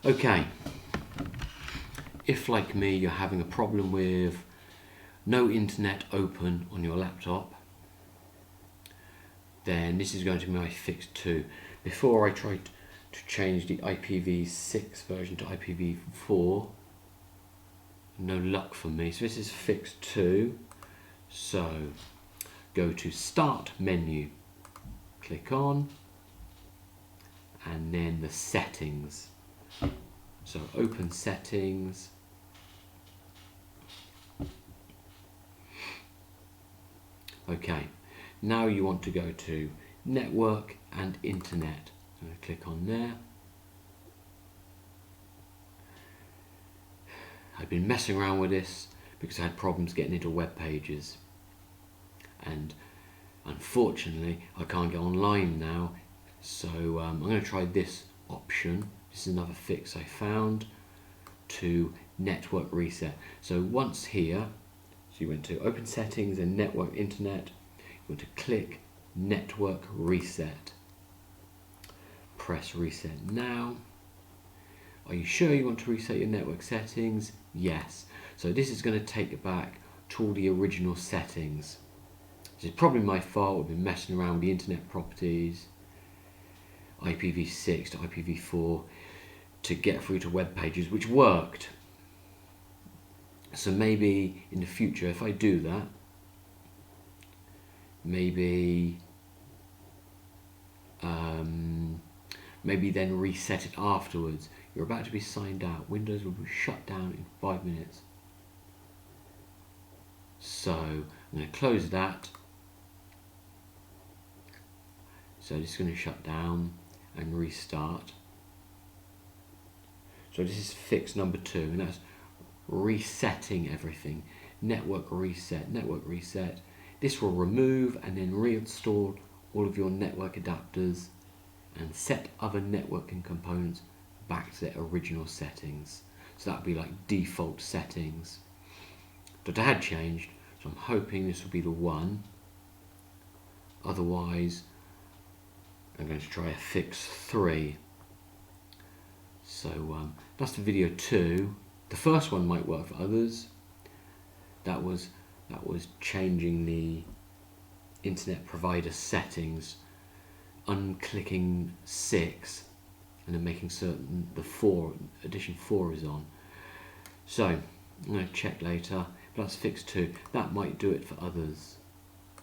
Okay, if like me you're having a problem with no internet open on your laptop, then this is going to be my fix 2. Before I tried to change the IPv6 version to IPv4, no luck for me. So this is fix 2. So go to Start menu, click on, and then the settings. So open settings. Okay, now you want to go to network and internet. I'm going to click on there. I've been messing around with this because I had problems getting into web pages, and unfortunately I can't get online now, so I'm going to try this option. This is another fix I found to network reset. So once here, so you went to open settings and network internet, you want to click network reset. Press reset now. Are you sure you want to reset your network settings? Yes. So this is going to take it back to all the original settings. This is probably my fault. I've been messing around with the internet properties, IPv6 to IPv4 to get through to web pages, which worked. So maybe in the future, if I do that, maybe then reset it afterwards. You're about to be signed out. Windows will be shut down in 5 minutes. So I'm going to close that. So this is going to shut down and restart. So this is fix number 2, and that's resetting everything. Network reset, network reset. This will remove and then reinstall all of your network adapters and set other networking components back to their original settings. So that would be like default settings that I had changed, so I'm hoping this will be the one. Otherwise I'm going to try a fix 3. So that's the video 2. The first one might work for others. That was changing the internet provider settings, unclicking 6 and then making certain the edition 4 is on. So I'm going to check later, but that's fix 2. That might do it for others.